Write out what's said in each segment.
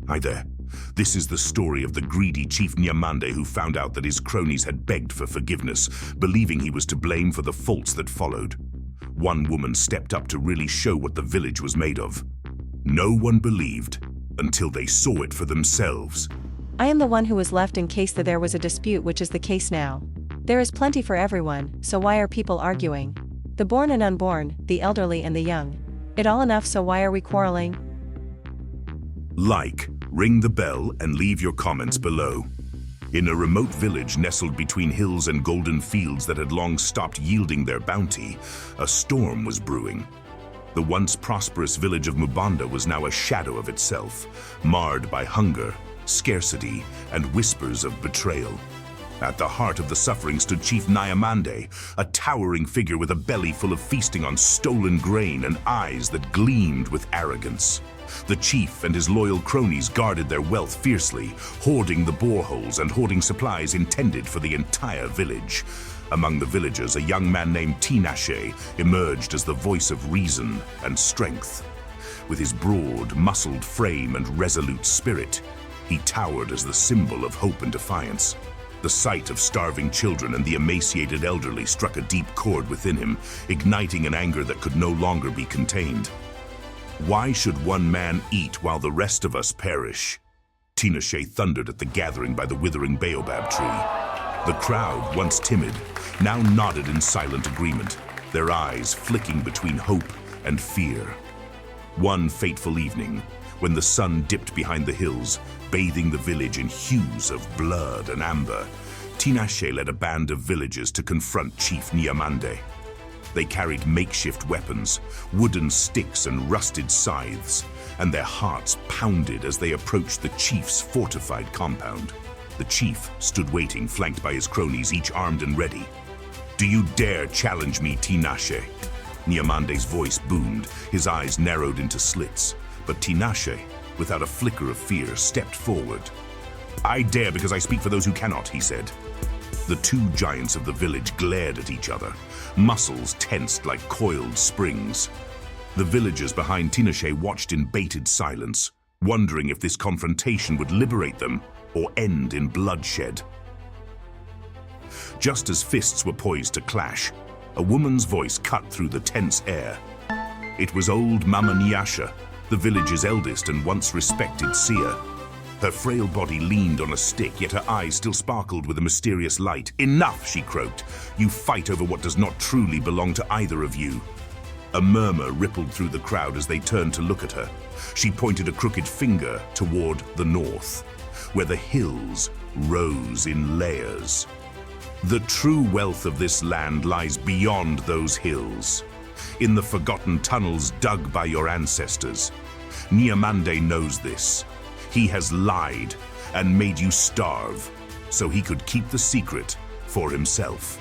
Hi there. This is the story of the greedy Chief Nyamande who found out that his cronies had begged for forgiveness, believing he was to blame for the faults that followed. One woman stepped up to really show what the village was made of. No one believed until they saw it for themselves. I am the one who was left in case that there was a dispute, which is the case now. There is plenty for everyone, so why are people arguing? The born and unborn, the elderly and the young. It all enough, so why are we quarreling? Like, ring the bell and leave your comments below. In a remote village nestled between hills and golden fields that had long stopped yielding their bounty, a storm was brewing. The once prosperous village of Mubanda was now a shadow of itself, marred by hunger, scarcity, and whispers of betrayal. At the heart of the suffering stood Chief Nyamande, a towering figure with a belly full of feasting on stolen grain and eyes that gleamed with arrogance. The chief and his loyal cronies guarded their wealth fiercely, hoarding the boreholes and hoarding supplies intended for the entire village. Among the villagers, a young man named Tinashe emerged as the voice of reason and strength. With his broad, muscled frame and resolute spirit, he towered as the symbol of hope and defiance. The sight of starving children and the emaciated elderly struck a deep chord within him, igniting an anger that could no longer be contained. Why should one man eat while the rest of us perish? Tinashe thundered at the gathering by the withering baobab tree. The crowd, once timid, now nodded in silent agreement, their eyes flicking between hope and fear. One fateful evening, when the sun dipped behind the hills, bathing the village in hues of blood and amber, Tinashe led a band of villagers to confront Chief Nyamande. They carried makeshift weapons, wooden sticks and rusted scythes, and their hearts pounded as they approached the chief's fortified compound. The chief stood waiting, flanked by his cronies, each armed and ready. "Do you dare challenge me, Tinashe?" Nyamande's voice boomed, his eyes narrowed into slits. But Tinashe, without a flicker of fear, stepped forward. "I dare because I speak for those who cannot," he said. The two giants of the village glared at each other, muscles tensed like coiled springs. The villagers behind Tinashe watched in bated silence, wondering if this confrontation would liberate them or end in bloodshed. Just as fists were poised to clash, a woman's voice cut through the tense air. It was old Mama Nyasha, the village's eldest and once respected seer. Her frail body leaned on a stick, yet her eyes still sparkled with a mysterious light. "Enough," she croaked. "You fight over what does not truly belong to either of you." A murmur rippled through the crowd as they turned to look at her. She pointed a crooked finger toward the north, where the hills rose in layers. "The true wealth of this land lies beyond those hills, in the forgotten tunnels dug by your ancestors. Nyamande knows this. He has lied and made you starve so he could keep the secret for himself."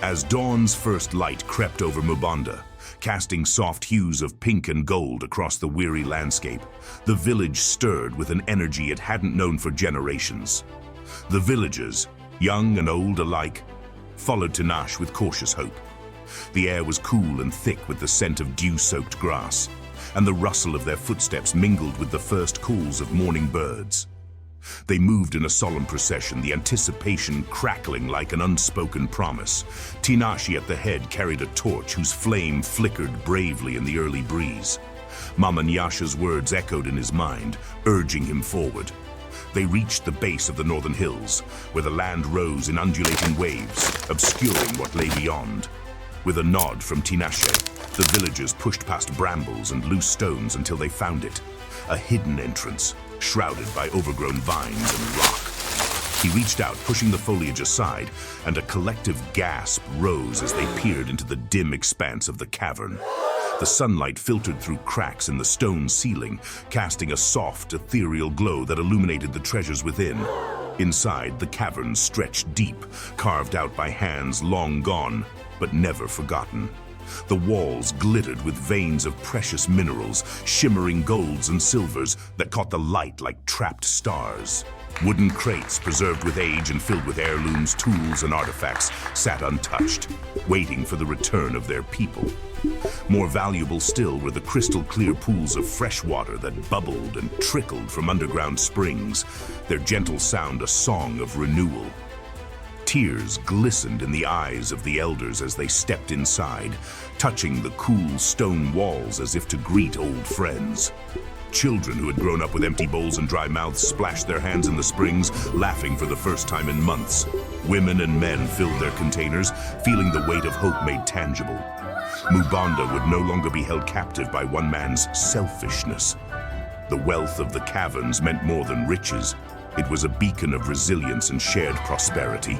As dawn's first light crept over Mubanda, casting soft hues of pink and gold across the weary landscape, the village stirred with an energy it hadn't known for generations. The villagers, young and old alike, followed Tinashe with cautious hope. The air was cool and thick with the scent of dew-soaked grass, and the rustle of their footsteps mingled with the first calls of morning birds. They moved in a solemn procession, the anticipation crackling like an unspoken promise. Tinashe at the head carried a torch whose flame flickered bravely in the early breeze. Mama Nyasha's words echoed in his mind, urging him forward. They reached the base of the northern hills, where the land rose in undulating waves, obscuring what lay beyond. With a nod from Tinashe, the villagers pushed past brambles and loose stones until they found it, a hidden entrance, shrouded by overgrown vines and rock. He reached out, pushing the foliage aside, and a collective gasp rose as they peered into the dim expanse of the cavern. The sunlight filtered through cracks in the stone ceiling, casting a soft, ethereal glow that illuminated the treasures within. Inside, the cavern stretched deep, carved out by hands long gone, but never forgotten. The walls glittered with veins of precious minerals, shimmering golds and silvers that caught the light like trapped stars. Wooden crates preserved with age and filled with heirlooms, tools, and artifacts sat untouched, waiting for the return of their people. More valuable still were the crystal-clear pools of fresh water that bubbled and trickled from underground springs, their gentle sound a song of renewal. Tears glistened in the eyes of the elders as they stepped inside, touching the cool stone walls as if to greet old friends. Children who had grown up with empty bowls and dry mouths splashed their hands in the springs, laughing for the first time in months. Women and men filled their containers, feeling the weight of hope made tangible. Mubanda would no longer be held captive by one man's selfishness. The wealth of the caverns meant more than riches. It was a beacon of resilience and shared prosperity.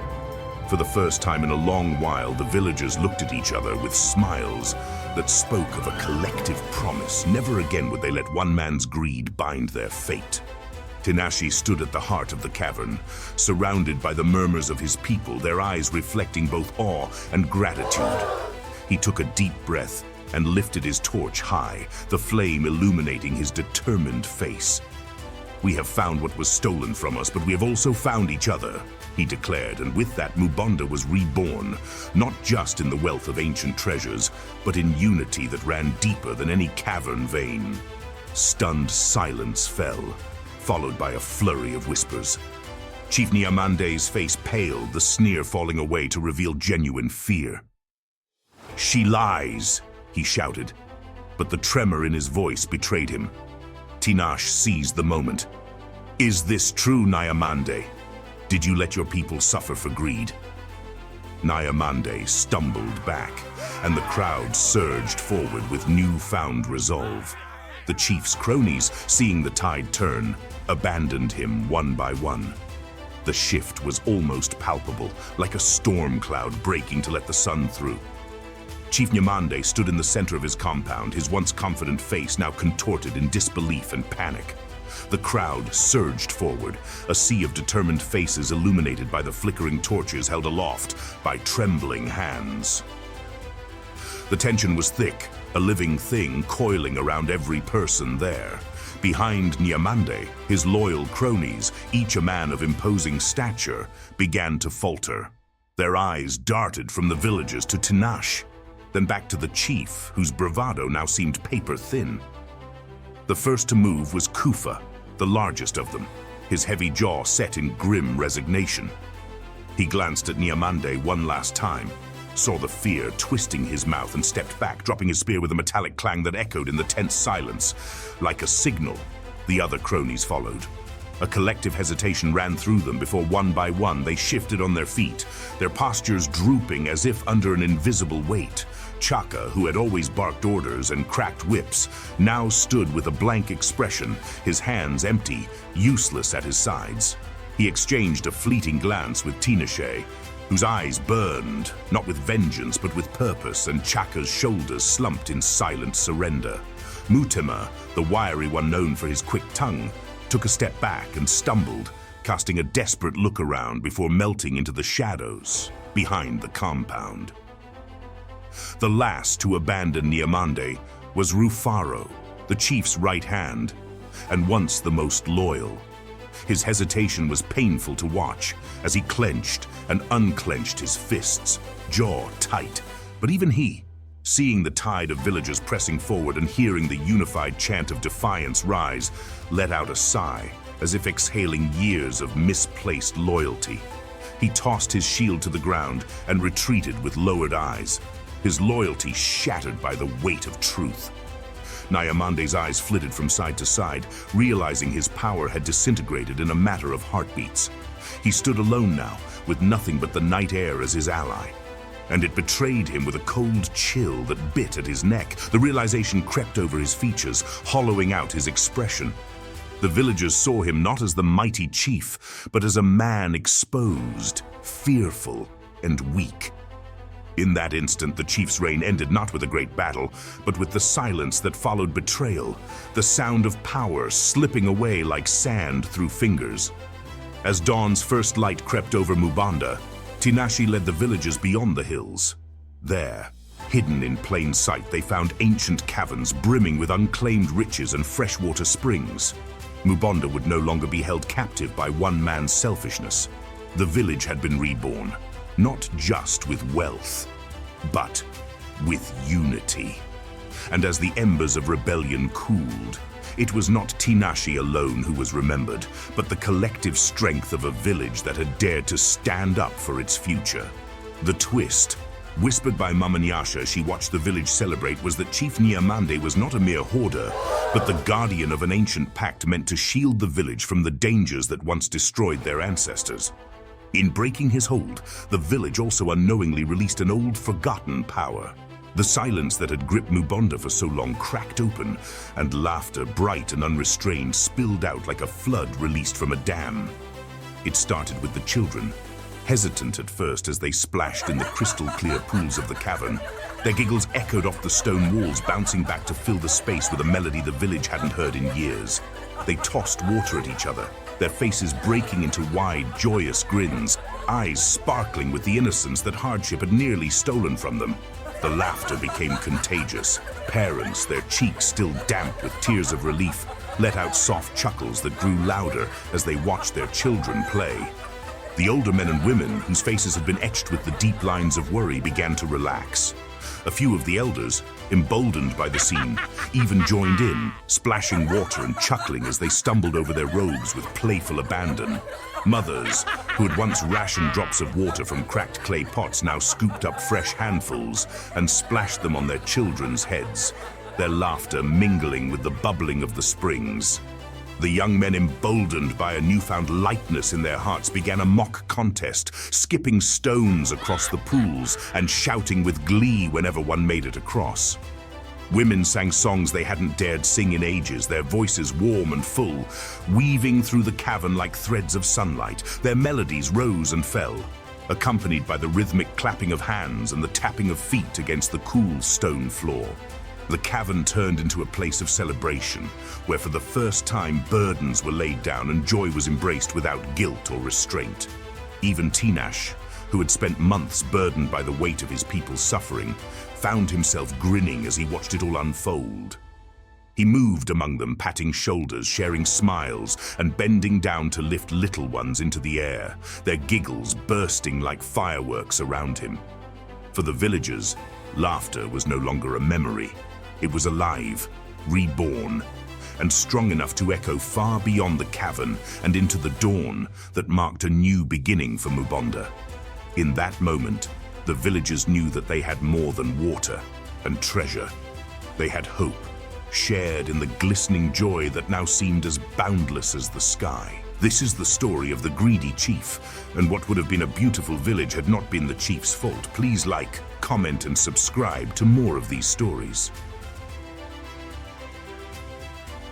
For the first time in a long while, the villagers looked at each other with smiles that spoke of a collective promise. Never again would they let one man's greed bind their fate. Tinashe stood at the heart of the cavern, surrounded by the murmurs of his people, their eyes reflecting both awe and gratitude. He took a deep breath and lifted his torch high, the flame illuminating his determined face. "We have found what was stolen from us, but we have also found each other," he declared, and with that Mubanda was reborn, not just in the wealth of ancient treasures, but in unity that ran deeper than any cavern vein. Stunned silence fell, followed by a flurry of whispers. Chief Nyamande's face paled, the sneer falling away to reveal genuine fear. "She lies," he shouted, but the tremor in his voice betrayed him. Tinashe seized the moment. "Is this true, Nyamande? Did you let your people suffer for greed?" Nyamande stumbled back, and the crowd surged forward with newfound resolve. The chief's cronies, seeing the tide turn, abandoned him one by one. The shift was almost palpable, like a storm cloud breaking to let the sun through. Chief Nyamande stood in the center of his compound, his once confident face now contorted in disbelief and panic. The crowd surged forward, a sea of determined faces illuminated by the flickering torches held aloft by trembling hands. The tension was thick, a living thing coiling around every person there. Behind Nyamande, his loyal cronies, each a man of imposing stature, began to falter. Their eyes darted from the villagers to Tinashe, then back to the chief, whose bravado now seemed paper-thin. The first to move was Kufa, the largest of them, his heavy jaw set in grim resignation. He glanced at Nyamande one last time, saw the fear twisting his mouth and stepped back, dropping his spear with a metallic clang that echoed in the tense silence. Like a signal, the other cronies followed. A collective hesitation ran through them before one by one they shifted on their feet, their postures drooping as if under an invisible weight. Chaka, who had always barked orders and cracked whips, now stood with a blank expression, his hands empty, useless at his sides. He exchanged a fleeting glance with Tinashe, whose eyes burned, not with vengeance but with purpose, and Chaka's shoulders slumped in silent surrender. Mutema, the wiry one known for his quick tongue, took a step back and stumbled, casting a desperate look around before melting into the shadows behind the compound. The last to abandon Nyamande was Rufaro, the chief's right hand, and once the most loyal. His hesitation was painful to watch as he clenched and unclenched his fists, jaw tight. But even he, seeing the tide of villagers pressing forward and hearing the unified chant of defiance rise, let out a sigh, as if exhaling years of misplaced loyalty. He tossed his shield to the ground and retreated with lowered eyes, his loyalty shattered by the weight of truth. Nyamande's eyes flitted from side to side, realizing his power had disintegrated in a matter of heartbeats. He stood alone now, with nothing but the night air as his ally. And it betrayed him with a cold chill that bit at his neck. The realization crept over his features, hollowing out his expression. The villagers saw him not as the mighty chief, but as a man exposed, fearful, and weak. In that instant, the chief's reign ended not with a great battle, but with the silence that followed betrayal, the sound of power slipping away like sand through fingers. As dawn's first light crept over Mubanda, Tinashe led the villagers beyond the hills. There, Hidden in plain sight, they found ancient caverns brimming with unclaimed riches and freshwater springs. Mubonda would no longer be held captive by one man's selfishness. The village had been reborn, not just with wealth, but with unity. And as the embers of rebellion cooled, it was not Tinashe alone who was remembered, but the collective strength of a village that had dared to stand up for its future. The twist, whispered by Mamanyasha as she watched the village celebrate, was that Chief Nyamande was not a mere hoarder, but the guardian of an ancient pact meant to shield the village from the dangers that once destroyed their ancestors. In breaking his hold, the village also unknowingly released an old, forgotten power. The silence that had gripped Mubonda for so long cracked open, and laughter, bright and unrestrained, spilled out like a flood released from a dam. It started with the children, hesitant at first as they splashed in the crystal-clear pools of the cavern. Their giggles echoed off the stone walls, bouncing back to fill the space with a melody the village hadn't heard in years. They tossed water at each other, their faces breaking into wide, joyous grins, eyes sparkling with the innocence that hardship had nearly stolen from them. The laughter became contagious. Parents, their cheeks still damp with tears of relief, let out soft chuckles that grew louder as they watched their children play. The older men and women, whose faces had been etched with the deep lines of worry, began to relax. A few of the elders, emboldened by the scene, even joined in, splashing water and chuckling as they stumbled over their robes with playful abandon. Mothers, who had once rationed drops of water from cracked clay pots, now scooped up fresh handfuls and splashed them on their children's heads, their laughter mingling with the bubbling of the springs. The young men, emboldened by a newfound lightness in their hearts, began a mock contest, skipping stones across the pools and shouting with glee whenever one made it across. Women sang songs they hadn't dared sing in ages, their voices warm and full, weaving through the cavern like threads of sunlight. Their melodies rose and fell, accompanied by the rhythmic clapping of hands and the tapping of feet against the cool stone floor. The cavern turned into a place of celebration, where for the first time burdens were laid down and joy was embraced without guilt or restraint. Even Tinashe, who had spent months burdened by the weight of his people's suffering, found himself grinning as he watched it all unfold. He moved among them, patting shoulders, sharing smiles, and bending down to lift little ones into the air, their giggles bursting like fireworks around him. For the villagers, laughter was no longer a memory. It was alive, reborn, and strong enough to echo far beyond the cavern and into the dawn that marked a new beginning for Mubonda. In that moment, the villagers knew that they had more than water and treasure. They had hope, shared in the glistening joy that now seemed as boundless as the sky. This is the story of the greedy chief, and what would have been a beautiful village had not been the chief's fault. Please like, comment, and subscribe to more of these stories.